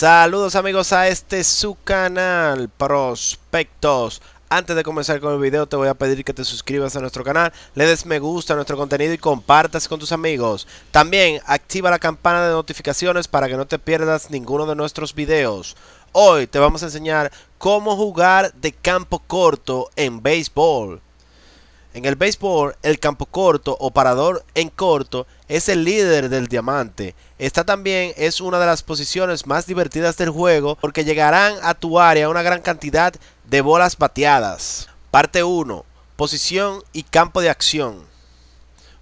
Saludos amigos a este su canal Prospectos. Antes de comenzar con el video te voy a pedir que te suscribas a nuestro canal, le des me gusta a nuestro contenido y compartas con tus amigos. También activa la campana de notificaciones para que no te pierdas ninguno de nuestros videos. Hoy te vamos a enseñar cómo jugar de campo corto en béisbol. En el béisbol, el campo corto o parador en corto es el líder del diamante. Esta también es una de las posiciones más divertidas del juego porque llegarán a tu área una gran cantidad de bolas bateadas. Parte 1. Posición y campo de acción.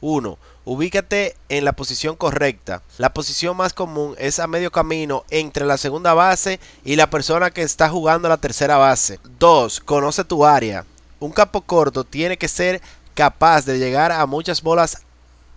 1. Ubícate en la posición correcta. La posición más común es a medio camino entre la segunda base y la persona que está jugando la tercera base. 2. Conoce tu área. Un campo corto tiene que ser capaz de llegar a muchas bolas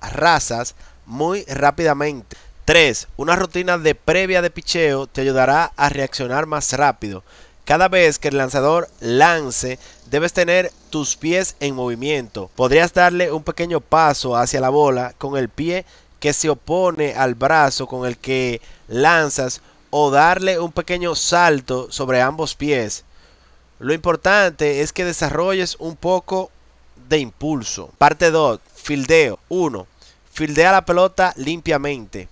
rasas muy rápidamente. 3. Una rutina de previa de picheo te ayudará a reaccionar más rápido. Cada vez que el lanzador lance, debes tener tus pies en movimiento. Podrías darle un pequeño paso hacia la bola con el pie que se opone al brazo con el que lanzas o darle un pequeño salto sobre ambos pies. Lo importante es que desarrolles un poco de impulso. Parte 2. Fildeo. 1. Fildea la pelota limpiamente.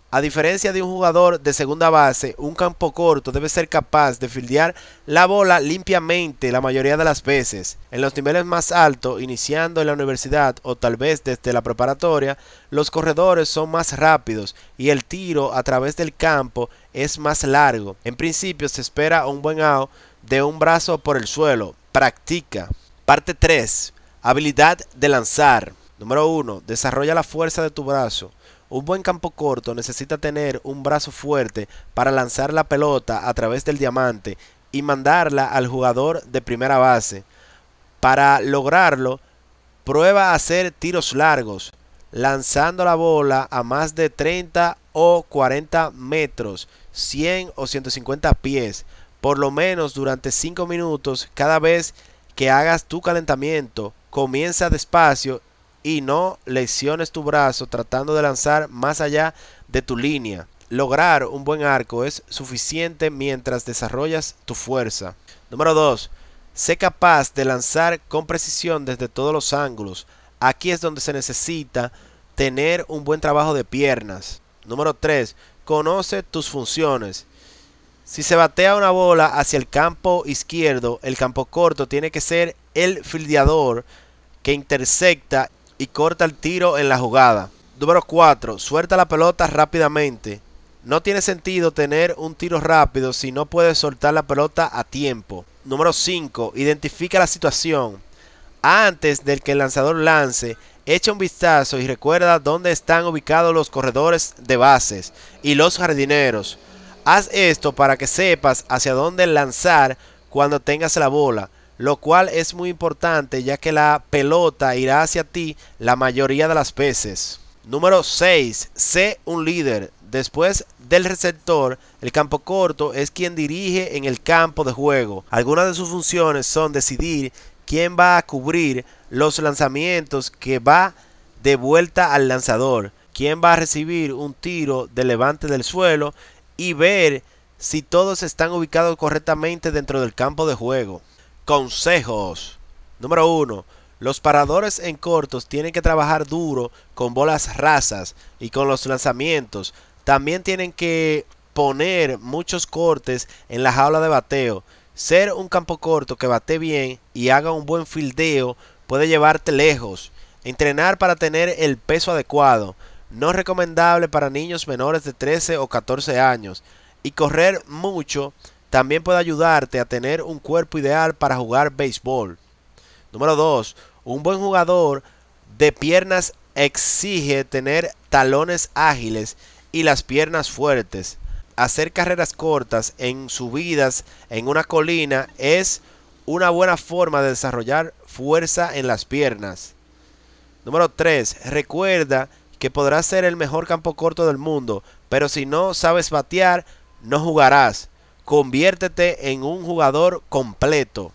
A diferencia de un jugador de segunda base, un campo corto debe ser capaz de fildear la bola limpiamente la mayoría de las veces. En los niveles más altos, iniciando en la universidad o tal vez desde la preparatoria, los corredores son más rápidos y el tiro a través del campo es más largo. En principio se espera un buen out de un brazo por el suelo. Practica. Parte 3. Habilidad de lanzar. Número 1. Desarrolla la fuerza de tu brazo. Un buen campo corto necesita tener un brazo fuerte para lanzar la pelota a través del diamante y mandarla al jugador de primera base. Para lograrlo, prueba a hacer tiros largos, lanzando la bola a más de 30 o 40 metros, 100 o 150 pies, por lo menos durante 5 minutos cada vez que hagas tu calentamiento. Comienza despacio y no lesiones tu brazo tratando de lanzar más allá de tu línea. Lograr un buen arco es suficiente mientras desarrollas tu fuerza. Número 2. Sé capaz de lanzar con precisión desde todos los ángulos. Aquí es donde se necesita tener un buen trabajo de piernas. Número 3. Conoce tus funciones. Si se batea una bola hacia el campo izquierdo, el campo corto tiene que ser el fildeador que intersecta y corta el tiro en la jugada. Número 4. Suelta la pelota rápidamente. No tiene sentido tener un tiro rápido si no puedes soltar la pelota a tiempo. Número 5. Identifica la situación. Antes de que el lanzador lance, echa un vistazo y recuerda dónde están ubicados los corredores de bases y los jardineros. Haz esto para que sepas hacia dónde lanzar cuando tengas la bola, lo cual es muy importante ya que la pelota irá hacia ti la mayoría de las veces. Número 6. Sé un líder. Después del receptor, el campo corto es quien dirige en el campo de juego. Algunas de sus funciones son decidir quién va a cubrir los lanzamientos que va de vuelta al lanzador, quién va a recibir un tiro de levante del suelo y ver si todos están ubicados correctamente dentro del campo de juego. Consejos. Número 1. Los paradores en cortos tienen que trabajar duro con bolas rasas y con los lanzamientos. También tienen que poner muchos cortes en la jaula de bateo. Ser un campo corto que bate bien y haga un buen fildeo puede llevarte lejos. Entrenar para tener el peso adecuado. No es recomendable para niños menores de 13 o 14 años. Y correr mucho también puede ayudarte a tener un cuerpo ideal para jugar béisbol. Número 2. Un buen jugador de piernas exige tener talones ágiles y las piernas fuertes. Hacer carreras cortas en subidas en una colina es una buena forma de desarrollar fuerza en las piernas. Número 3. Recuerda que podrás ser el mejor campo corto del mundo, pero si no sabes batear, no jugarás. Conviértete en un jugador completo.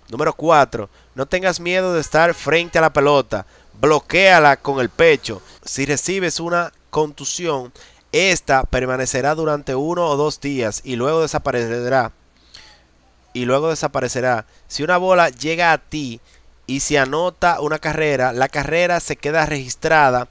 Número 4. No tengas miedo de estar frente a la pelota. Bloquéala con el pecho. Si recibes una contusión, Esta permanecerá durante 1 o 2 días y luego desaparecerá. Si una bola llega a ti y se anota una carrera, la carrera se queda registrada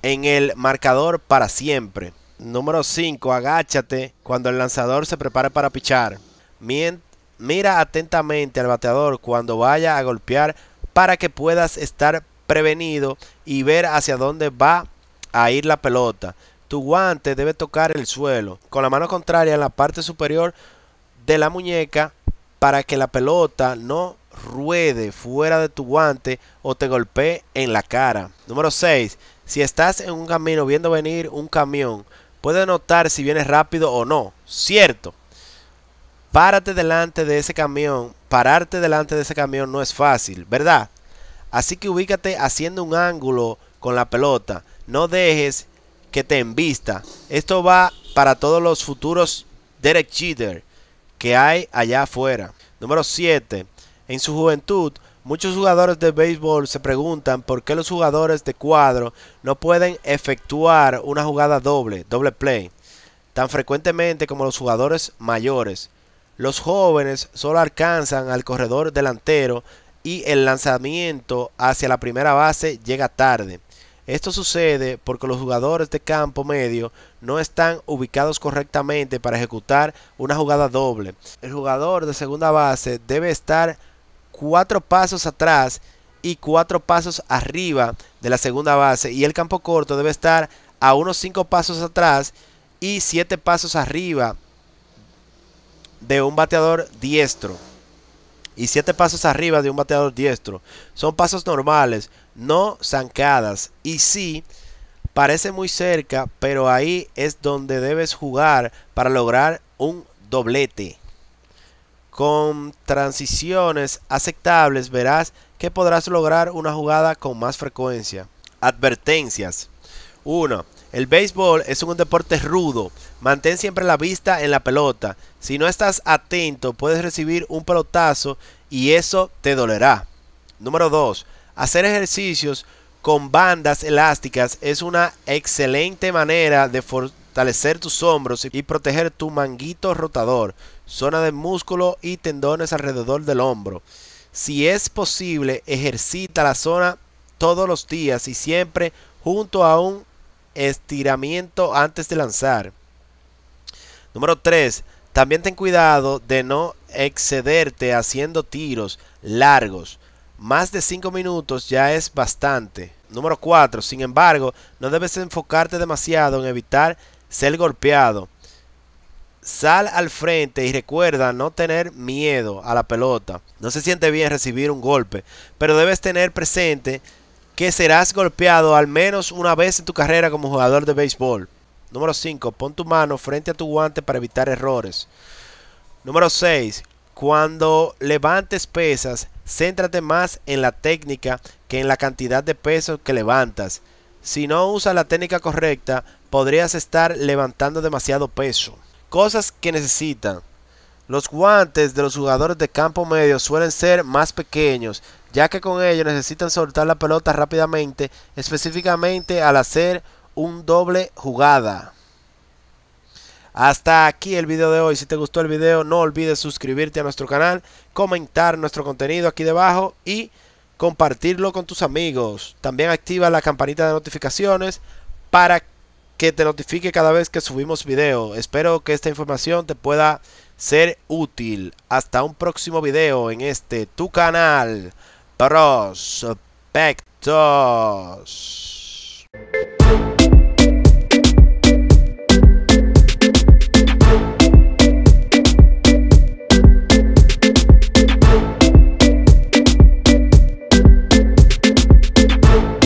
en el marcador para siempre. Número 5. Agáchate cuando el lanzador se prepare para pichar. Mira atentamente al bateador cuando vaya a golpear para que puedas estar prevenido y ver hacia dónde va a ir la pelota. Tu guante debe tocar el suelo con la mano contraria en la parte superior de la muñeca para que la pelota no ruede fuera de tu guante o te golpee en la cara. Número 6. Si estás en un camino viendo venir un camión, puedes notar si viene rápido o no. Cierto. Pararte delante de ese camión no es fácil, ¿verdad? Así que ubícate haciendo un ángulo con la pelota. No dejes que te embista. Esto va para todos los futuros Derek Jeter que hay allá afuera. Número 7. En su juventud, muchos jugadores de béisbol se preguntan por qué los jugadores de cuadro no pueden efectuar una jugada doble play, tan frecuentemente como los jugadores mayores. Los jóvenes solo alcanzan al corredor delantero y el lanzamiento hacia la primera base llega tarde. Esto sucede porque los jugadores de campo medio no están ubicados correctamente para ejecutar una jugada doble. El jugador de segunda base debe estar 4 pasos atrás y 4 pasos arriba de la segunda base, y el campo corto debe estar a unos 5 pasos atrás y 7 pasos arriba de un bateador diestro. Son pasos normales, no zancadas. Y sí, parece muy cerca, pero ahí es donde debes jugar para lograr un doblete. Con transiciones aceptables verás que podrás lograr una jugada con más frecuencia. Advertencias. 1. El béisbol es un deporte rudo. Mantén siempre la vista en la pelota. Si no estás atento, puedes recibir un pelotazo y eso te dolerá. Número 2. Hacer ejercicios con bandas elásticas es una excelente manera de fortalecer tus hombros y proteger tu manguito rotador, zona de músculo y tendones alrededor del hombro. Si es posible, ejercita la zona todos los días y siempre junto a un estiramiento antes de lanzar. Número 3. También ten cuidado de no excederte haciendo tiros largos. Más de 5 minutos ya es bastante. Número 4. Sin embargo, no debes enfocarte demasiado en evitar ser golpeado. Sal al frente y recuerda no tener miedo a la pelota. No se siente bien recibir un golpe, pero debes tener presente que serás golpeado al menos una vez en tu carrera como jugador de béisbol. Número 5. Pon tu mano frente a tu guante para evitar errores. Número 6. Cuando levantes pesas, céntrate más en la técnica que en la cantidad de peso que levantas. Si no usas la técnica correcta, podrías estar levantando demasiado peso. Cosas que necesitan. Los guantes de los jugadores de campo medio suelen ser más pequeños, ya que con ellos necesitan soltar la pelota rápidamente, específicamente al hacer un doble jugada. Hasta aquí el video de hoy. Si te gustó el video, no olvides suscribirte a nuestro canal, comentar nuestro contenido aquí debajo y compartirlo con tus amigos. También activa la campanita de notificaciones para que te notifique cada vez que subimos video. Espero que esta información te pueda ser útil. Hasta un próximo video en tu canal Prospectos.